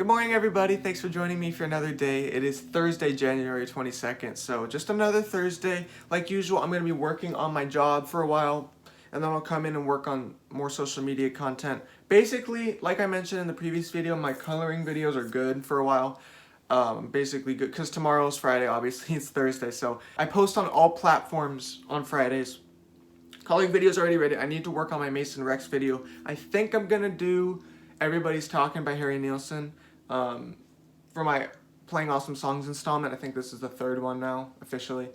Good morning, everybody. Thanks for joining me for another day. It is Thursday, January 22nd, so just another Thursday. Like usual, I'm going to be working on my job for a while, and then I'll come in and work on more social media content. Basically, like I mentioned in the previous video, my coloring videos are good for a while. Basically good, because tomorrow is Friday, obviously it's Thursday, so I post on all platforms on Fridays. Coloring video's already ready. I need to work on my Mason Rex video. I think I'm going to do Everybody's Talking by Harry Nilsson. For my Playing Awesome Songs installment. I think this is the third one now, officially.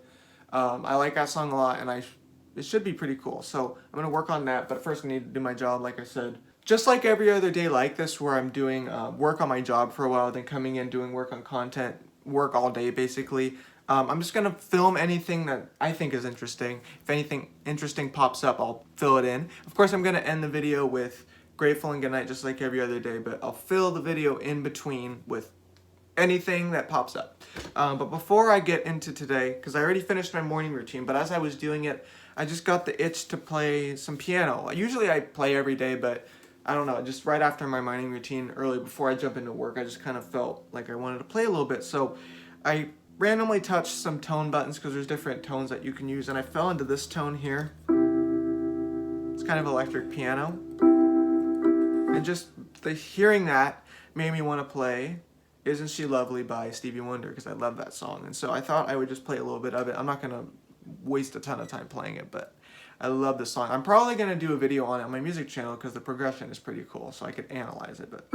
I like that song a lot, and it should be pretty cool. So I'm going to work on that, but first I need to do my job, like I said. Just like every other day like this, where I'm doing work on my job for a while, then coming in, doing work on content, work all day, basically. I'm just going to film anything that I think is interesting. If anything interesting pops up, I'll fill it in. Of course, I'm going to end the video with Grateful and Goodnight, just like every other day, but I'll fill the video in between with anything that pops up. But before I get into today, because I already finished my morning routine, but as I was doing it, I just got the itch to play some piano. Usually I play every day, but I don't know, just right after my morning routine, early before I jump into work, I just kind of felt like I wanted to play a little bit. So I randomly touched some tone buttons, because there's different tones that you can use, and I fell into this tone here. It's kind of electric piano. And just hearing that made me want to play Isn't She Lovely by Stevie Wonder, because I love that song. And so I thought I would just play a little bit of it. I'm not going to waste a ton of time playing it, but I love this song. I'm probably going to do a video on it on my music channel, because the progression is pretty cool, so I could analyze it. But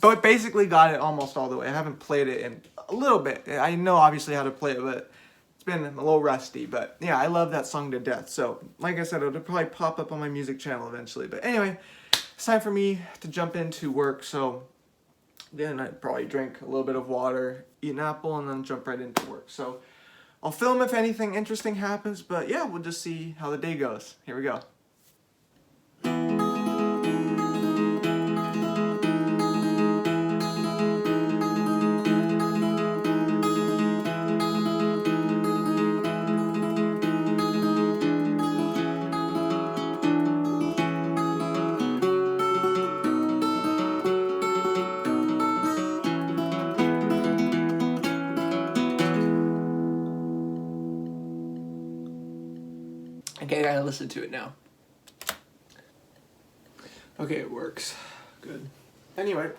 but basically got it almost all the way. I haven't played it in a little bit. I know obviously how to play it, but it's been a little rusty. But yeah, I love that song to death. So like I said, it'll probably pop up on my music channel eventually. But anyway, it's time for me to jump into work. So then I'd probably drink a little bit of water, eat an apple, and then jump right into work. So I'll film if anything interesting happens. But yeah, we'll just see how the day goes. Here we go. Okay, I gotta listen to it now. Okay, it works. Good. Anyway,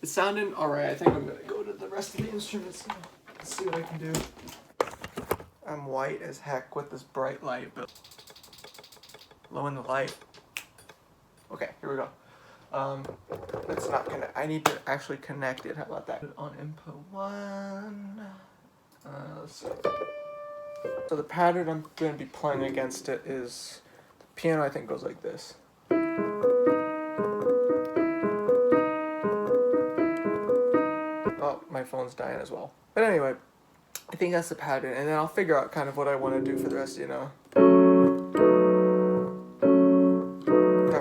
it sounded alright. I think I'm gonna go to the rest of the instruments now. Let's see what I can do. I'm white as heck with this bright light, but low in the light. Okay, here we go. It's not connect. I need to actually connect it. How about that? On input 1. Let's see. So the pattern I'm going to be playing against it is, the piano I think goes like this. Oh, my phone's dying as well. But anyway, I think that's the pattern, and then I'll figure out kind of what I want to do for the rest,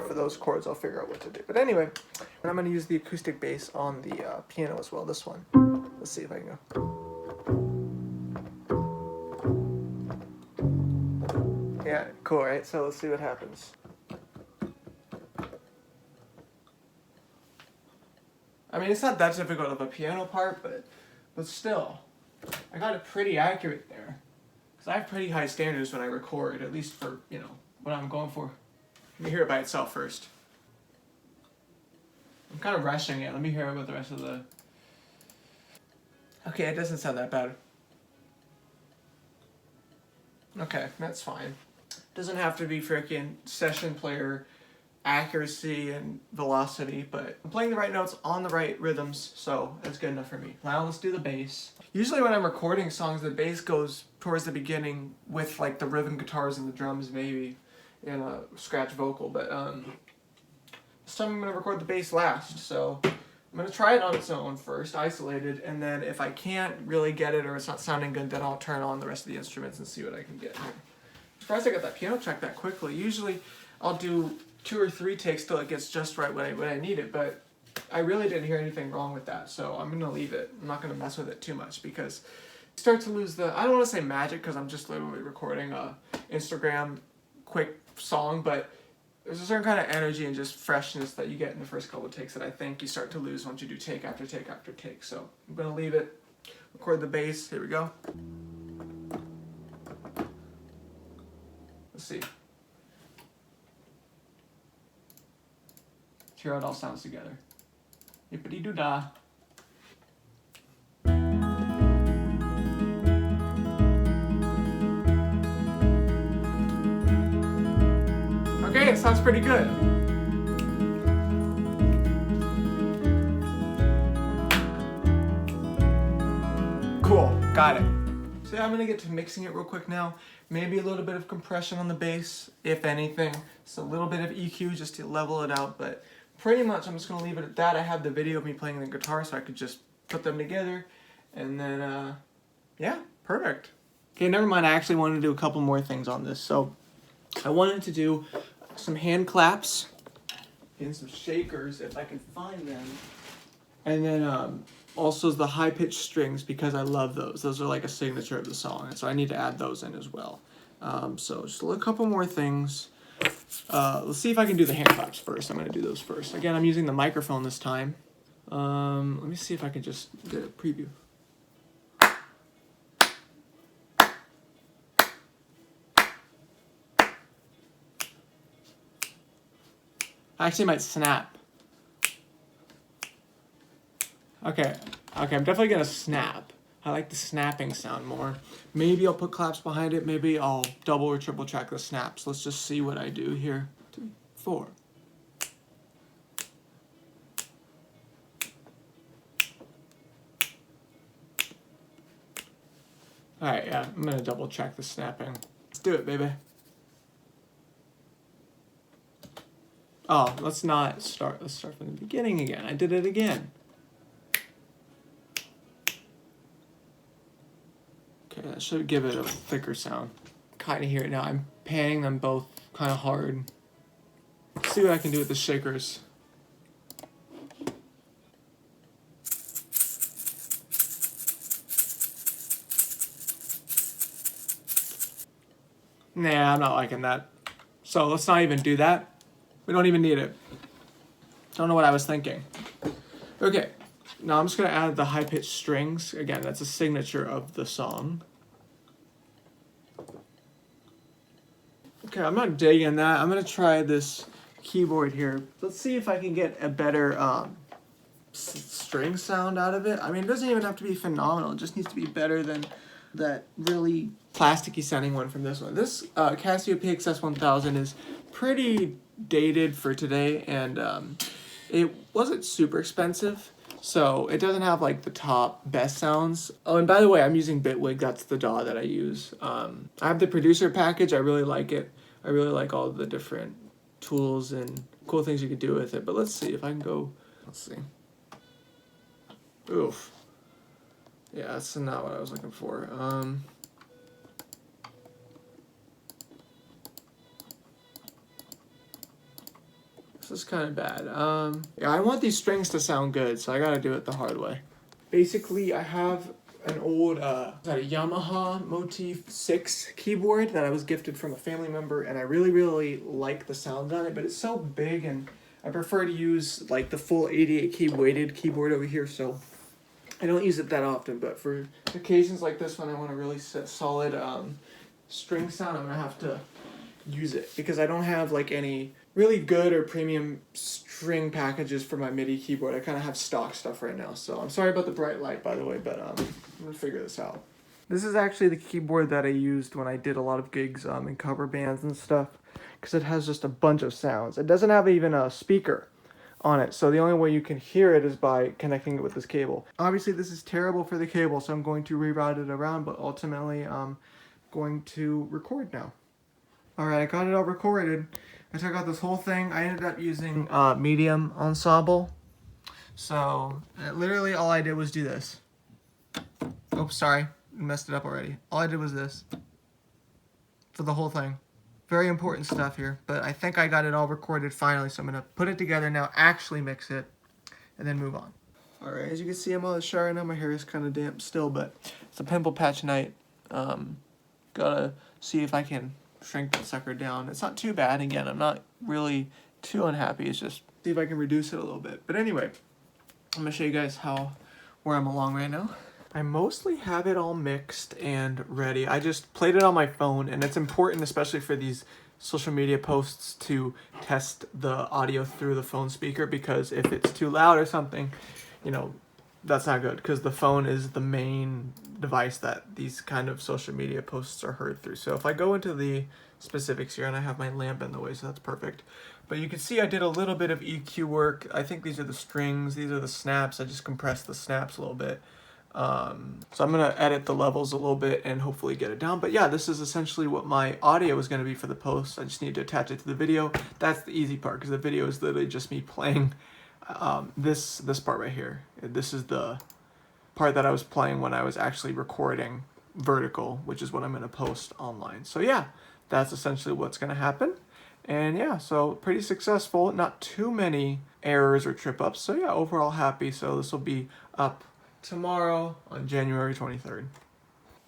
For those chords, I'll figure out what to do. But anyway, and I'm going to use the acoustic bass on the piano as well, this one. Let's see if I can go. Yeah, cool, right? So let's see what happens. I mean, it's not that difficult of a piano part, but still, I got it pretty accurate there. Because I have pretty high standards when I record, at least for, what I'm going for. Let me hear it by itself first. I'm kind of rushing it. Let me hear it with the rest of the... Okay, it doesn't sound that bad. Okay, that's fine. Doesn't have to be freaking session player accuracy and velocity, but I'm playing the right notes on the right rhythms, so that's good enough for me. Now let's do the bass. Usually when I'm recording songs, the bass goes towards the beginning with like the rhythm guitars and the drums maybe, in a scratch vocal, but this time I'm going to record the bass last, so I'm going to try it on its own first, isolated, and then if I can't really get it or it's not sounding good, then I'll turn on the rest of the instruments and see what I can get here. Surprised I got that piano track that quickly. Usually I'll do 2 or 3 takes till it gets just right when I need it, but I really didn't hear anything wrong with that, so I'm going to leave it. I'm not going to mess with it too much because you start to lose the, I don't want to say magic because I'm just literally recording a Instagram quick song, but there's a certain kind of energy and just freshness that you get in the first couple of takes that I think you start to lose once you do take after take after take. So I'm going to leave it, record the bass. Here we go. Let's see. Let's hear how it all sounds together. Yippity-doo-dah. Okay, it sounds pretty good. Cool, got it. So yeah, I'm gonna get to mixing it real quick now. Maybe a little bit of compression on the bass, if anything. Just a little bit of EQ just to level it out, but pretty much I'm just gonna leave it at that. I have the video of me playing the guitar, so I could just put them together, and then, yeah, perfect. Okay, never mind, I actually wanted to do a couple more things on this. So I wanted to do some hand claps and some shakers if I can find them, and then also the high-pitched strings because I love those. Those are like a signature of the song, and so I need to add those in as well. So just a couple more things. Let's see if I can do the hand claps first. I'm going to do those first. Again, I'm using the microphone this time. Let me see if I can just get a preview. I actually might snap. Okay, I'm definitely gonna snap. I like the snapping sound more. Maybe I'll put claps behind it. Maybe I'll double or triple track the snaps. Let's just see what I do here. 3, 4. Alright, yeah, I'm gonna double check the snapping. Let's do it, baby. Oh, let's not start. Let's start from the beginning again. I did it again. Okay, that should give it a thicker sound. Kind of hear it now. I'm panning them both kind of hard. Let's see what I can do with the shakers. Nah, I'm not liking that. So let's not even do that. We don't even need it. Don't know what I was thinking. Okay, now I'm just gonna add the high-pitched strings. Again, that's a signature of the song. Okay, I'm not digging that. I'm gonna try this keyboard here. Let's see if I can get a better string sound out of it. I mean, it doesn't even have to be phenomenal. It just needs to be better than that really plasticky sounding one from this one. This Casio PXS1000 is pretty dated for today, and it wasn't super expensive, so it doesn't have like the top best sounds. Oh, and by the way, I'm using Bitwig. That's the DAW that I use. I have the producer package. I really like it. I really like all the different tools and cool things you could do with it. But let's see if I can go. Let's see. Oof. Yeah, that's not what I was looking for. This is kind of bad. Yeah, I want these strings to sound good, so I gotta do it the hard way. Basically, I have an old a Yamaha Motif 6 keyboard that I was gifted from a family member, and I really like the sound on it, but it's so big, and I prefer to use like the full 88 key weighted keyboard over here, so I don't use it that often, but for occasions like this when I want a really solid string sound, I'm gonna have to use it because I don't have like any really good or premium string packages for my MIDI keyboard. I kind of have stock stuff right now, so I'm sorry about the bright light, by the way, but I'm gonna figure this out. This is actually the keyboard that I used when I did a lot of gigs in cover bands and stuff, because it has just a bunch of sounds. It doesn't have even a speaker on it, so the only way you can hear it is by connecting it with this cable. Obviously this is terrible for the cable, so I'm going to reroute it around, but ultimately I'm going to record now. Alright, I got it all recorded. I took out this whole thing. I ended up using medium ensemble. So, literally all I did was do this. Oops, sorry. Messed it up already. All I did was this. For the whole thing. Very important stuff here. But I think I got it all recorded finally. So I'm going to put it together now, actually mix it, and then move on. Alright, as you can see, I'm out of the shower now. My hair is kind of damp still, but it's a pimple patch night. Gotta see if I can shrink that sucker down. It's not too bad. Again, I'm not really too unhappy. It's just see if I can reduce it a little bit. But anyway, I'm gonna show you guys where I'm along right now. I mostly have it all mixed and ready. I just played it on my phone, and it's important, especially for these social media posts, to test the audio through the phone speaker, because if it's too loud or something, you know, that's not good, because the phone is the main device that these kind of social media posts are heard through. So if I go into the specifics here, and I have my lamp in the way, so that's perfect. But you can see I did a little bit of EQ work. I think these are the strings, these are the snaps. I just compressed the snaps a little bit. So I'm gonna edit the levels a little bit and hopefully get it down. But yeah, this is essentially what my audio is gonna be for the post. I just need to attach it to the video. That's the easy part, because the video is literally just me playing this part right here. This is the part that I was playing when I was actually recording vertical, which is what I'm going to post online. So yeah, that's essentially what's going to happen. And yeah, so pretty successful, not too many errors or trip ups. So yeah, overall happy. So this will be up tomorrow on January 23rd.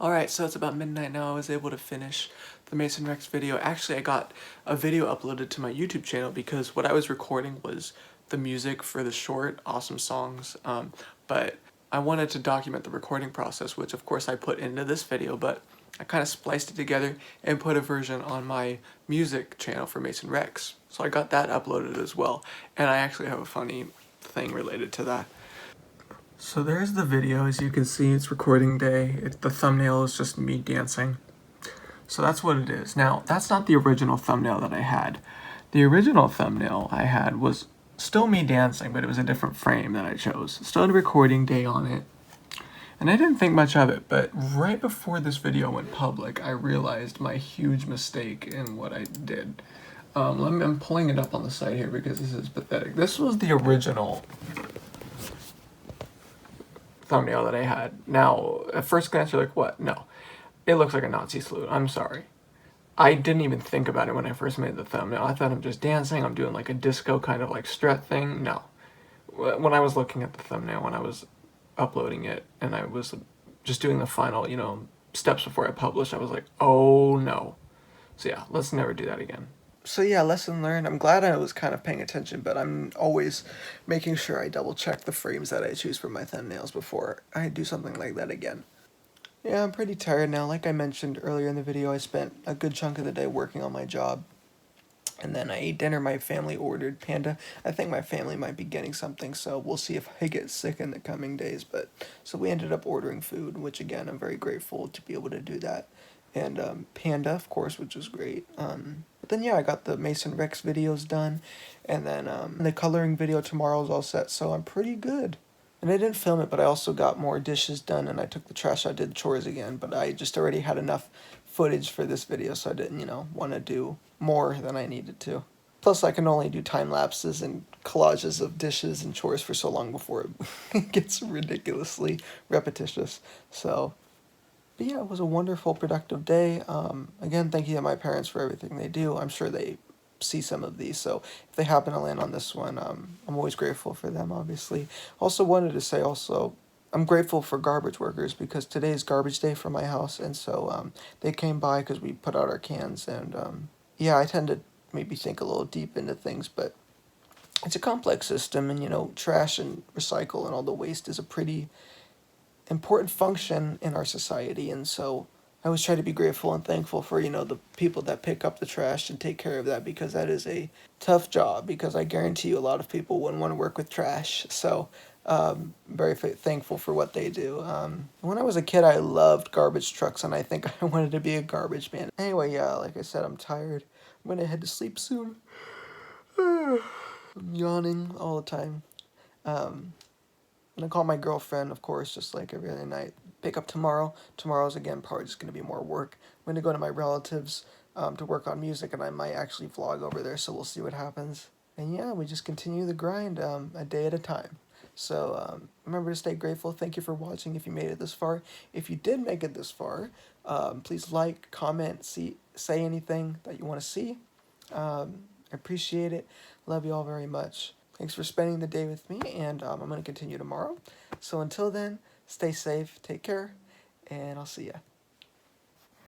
Alright, so it's about midnight now. I was able to finish the Mason Rex video. Actually, I got a video uploaded to my YouTube channel because what I was recording was the music for the short, awesome songs. But I wanted to document the recording process, which of course I put into this video, but I kind of spliced it together and put a version on my music channel for Mason Rex. So I got that uploaded as well. And I actually have a funny thing related to that. So there's the video. As you can see, it's recording day. The thumbnail is just me dancing. So that's what it is. Now, that's not the original thumbnail that I had. The original thumbnail I had was still me dancing, but it was a different frame that I chose. Still had a recording day on it. And I didn't think much of it, but right before this video went public, I realized my huge mistake in what I did. I'm pulling it up on the side here because this is pathetic. This was the original thumbnail that I had. Now, at first glance, you're like, what? No. It looks like a Nazi salute. I'm sorry. I didn't even think about it when I first made the thumbnail. I thought I'm just dancing. I'm doing like a disco kind of like strut thing. No. When I was looking at the thumbnail, when I was uploading it, and I was just doing the final, steps before I published, I was like, oh no. So yeah, let's never do that again. So yeah, lesson learned. I'm glad I was kind of paying attention, but I'm always making sure I double check the frames that I choose for my thumbnails before I do something like that again. Yeah, I'm pretty tired now. Like I mentioned earlier in the video, I spent a good chunk of the day working on my job. And then I ate dinner. My family ordered Panda. I think my family might be getting something, so we'll see if I get sick in the coming days. But so we ended up ordering food, which again, I'm very grateful to be able to do that. And Panda, of course, which was great. But then yeah, I got the Mason Rex videos done. And then the coloring video tomorrow is all set, so I'm pretty good. And I didn't film it, but I also got more dishes done, and I took the trash out, did the chores again, but I just already had enough footage for this video, so I didn't, want to do more than I needed to. Plus, I can only do time lapses and collages of dishes and chores for so long before it gets ridiculously repetitious. So, but yeah, it was a wonderful, productive day. Again, thank you to my parents for everything they do. I'm sure they see some of these, so if they happen to land on this one, I'm always grateful for them, obviously. Also wanted to say I'm grateful for garbage workers, because today is garbage day for my house, and so they came by because we put out our cans, and yeah, I tend to maybe think a little deep into things, but it's a complex system, and trash and recycle and all the waste is a pretty important function in our society, and so I always try to be grateful and thankful for, the people that pick up the trash and take care of that, because that is a tough job, because I guarantee you a lot of people wouldn't want to work with trash. So very thankful for what they do. When I was a kid, I loved garbage trucks, and I think I wanted to be a garbage man. Anyway, yeah, like I said, I'm tired. I'm going to head to sleep soon. I'm yawning all the time. I'm going to call my girlfriend, of course, just like every other night. Pick up tomorrow. Tomorrow's, again, probably just going to be more work. I'm going to go to my relatives. to work on music, and I might actually vlog over there, so we'll see what happens. And yeah, we just continue the grind a day at a time. So remember to stay grateful. Thank you for watching if you made it this far. If you did make it this far, please like, comment, say anything that you want to see. I appreciate it. Love you all very much. Thanks for spending the day with me, and I'm going to continue tomorrow. So until then, stay safe, take care, and I'll see ya.